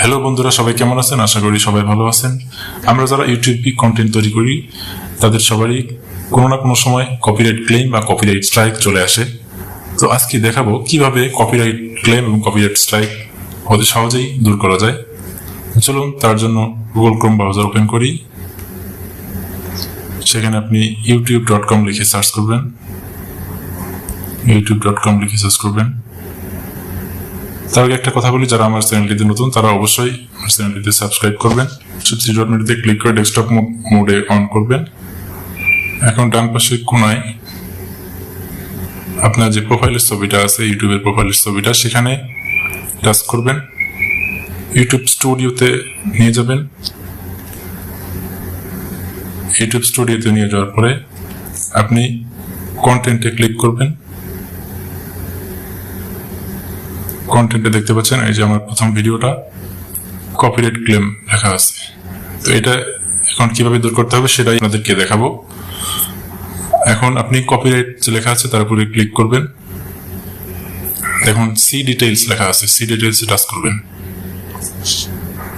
Hello বন্ধুরা, সবাই কেমন আছেন? আশা করি সবাই ভালো আছেন। আমরা যারা ইউটিউব কন্টেন্ট তৈরি করি তাদের সবারই কোনো না কোনো সময় কপিরাইট ক্লেম বা কপিরাইট স্ট্রাইক চলে আসে। তো আজকে দেখাবো কিভাবে কপিরাইট ক্লেম এবং কপিরাইট স্ট্রাইক অতি সহজেই দূর করা যায়। চলুন তার জন্য গুগল ক্রোম ব্রাউজার ওপেন করি। সেখানে আপনি youtube.com লিখে সার্চ করবেন। youtube.com লিখে সার্চ করবেন। তার আগে একটা কথা বলি, যারা আমার চ্যানেলটিতে নতুন তারা অবশ্যই আমার চ্যানেলটিতে সাবস্ক্রাইব করবেন। থ্রি ডট মেনুতে ক্লিক করে ডেস্কটপ মোডে অন করবেন। এখন ডান পাশে কোনায় আপনার যে প্রোফাইলের ছবিটা আছে, ইউটিউবের প্রোফাইলের ছবিটা, সেখানে টাচ করবেন। ইউটিউব স্টুডিওতে নিয়ে যাবেন। ইউটিউব স্টুডিওতে নিয়ে যাওয়ার পরে আপনি কন্টেন্টে ক্লিক করবেন। কন্টেন্টে দেখতে পাচ্ছেন এই যে আমার প্রথম ভিডিওটা কপিরাইট ক্লেম লেখা আছে। তো এটা এখন কিভাবে দূর করতে হবে সেটাই আপনাদেরকে দেখাবো। এখন আপনি কপিরাইট যে লেখা আছে তার উপরে ক্লিক করবেন। দেখুন সি ডিটেইলস লেখা আছে, সি ডিটেইলস টাচ করবেন।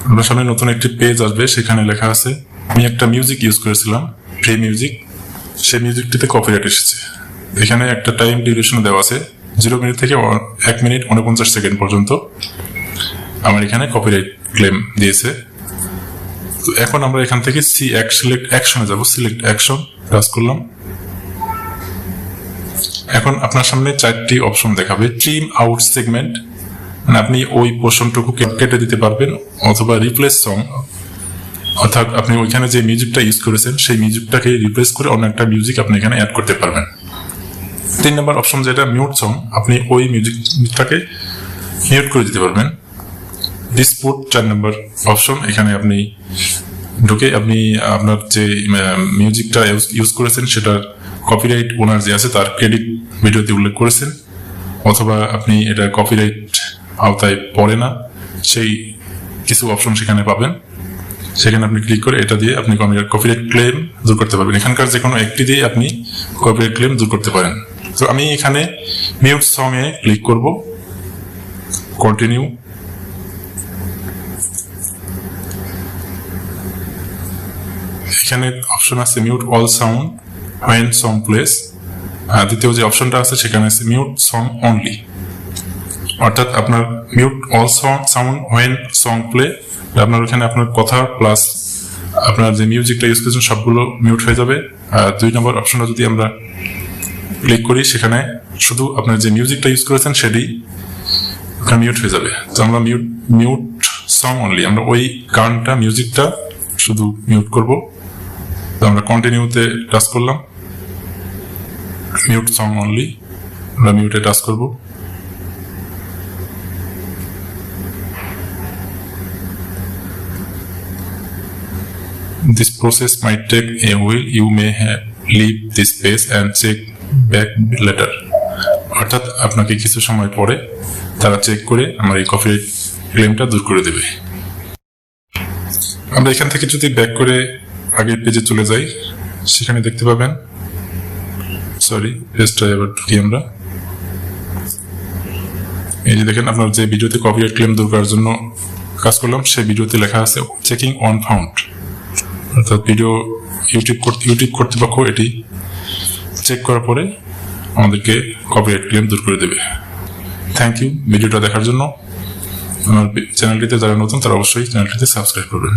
আপনার সামনে নতুন একটি পেজ আসবে, সেখানে লেখা আছে আমি একটা মিউজিক ইউজ করেছিলাম, ফ্রি মিউজিক, সেই মিউজিকটিতে কপিরাইট এসেছে। এখানে একটা টাইম ডিউরেশন দেওয়া আছে 0 মিনিট থেকে 1 মিনিট 49 সেকেন্ড পর্যন্ত আমার এখানে কপিরাইট ক্লেম দিয়েছে। তো এখন আমরা এখান থেকে সিলেক্ট অ্যাকশনে যাব। সিলেক্ট অ্যাকশন টাচ করলাম। এখন আপনার সামনে 4টি অপশন দেখাবে। ট্রিম আউট সেগমেন্ট, মানে আপনি ওই পোর্শনটুকু কেটে দিতে পারবেন, অথবা রিপ্লেস সং, অর্থাৎ আপনি ওইখানে যে মিউজিকটা ইউজ করেছেন সেই মিউজিকটাকে রিপ্লেস করে অন্য একটা মিউজিক আপনি এখানে অ্যাড করতে পারবেন। 3 নম্বর অপশন যেটা মিউট সং, আপনি ওই মিউজিকটাকে মিউট করে দিতে পারবেন। ডিসপুট 4 নম্বর অপশন, এখানে আপনি ঢুকে আপনি আপনার যে মিউজিকটা ইউজ করেছেন সেটার কপিরাইট ওনার যে আছে তার ক্রেডিট ভিডিওতে উল্লেখ করেছেন, অথবা আপনি এটা কপিরাইট আওতায় পড়ে না, সেই কিছু অপশন সেখানে পাবেন। সেখানে আপনি ক্লিক করে এটা দিয়ে আপনি কপিরাইট ক্লেম দূর করতে পারবেন। এখানকার যে কোনো একটি দিয়ে আপনি কপিরাইট ক্লেম দূর করতে পারেন। তো আমি এখানে মিউট সং এ ক্লিক করব, কন্টিনিউ। এখানে অপশন আছে mute all sound when song place. দ্বিতীয় যে অপশনটা আছে সেখানে আছে মিউট সং অনলি, অর্থাৎ আপনার mute all sound when song play, আপনার ওখানে আপনার কথা প্লাস আপনার যে মিউজিকটা ইউজ করেছেন সবগুলো মিউট হয়ে যাবে। আর 2 নম্বর অপশনটা যদি আমরা ক্লিক করি, সেখানে শুধু আপনার যে মিউজিকটা ইউজ করেছেন সেটি ওখানে মিউট হয়ে যাবে। তো আমরা মিউট সং অনলি, আমরা ওই গানটা মিউজিকটা শুধু মিউট করব। তো আমরা কন্টিনিউতে টাচ করলাম, মিউট সং অনলি, আমরা মিউটে টাচ করব। This process might take a while. You may leave this page and check back later. অর্থাৎ আপনাকে কিছু সময় পরে তারা চেক করে আমার এই কপিরাইট ক্লেমটা দূর করে দেবে। আমরা এখান থেকে যদি ব্যাক করে আগের পেজে চলে যাই, সেখানে দেখতে পাবেন, সরি পেজটা এবার ঢুকি আমরা। এই যে দেখেন আপনার যে ভিডিওতে কপিরাইট ক্লেম দূর করার জন্য কাজ করলাম সেই ভিডিওতে লেখা আছে চেকিং অন ফাউন্ড, অর্থাৎ ভিডিও ইউটিউব কর্তৃপক্ষ এটি চেক করার পরে আমাদেরকে কপিরাইট ক্লেম দূর করে দেবে। থ্যাংক ইউ ভিডিওটা দেখার জন্য। আমার চ্যানেলটিতে যারা নতুন তারা অবশ্যই চ্যানেলটিতে সাবস্ক্রাইব করবেন।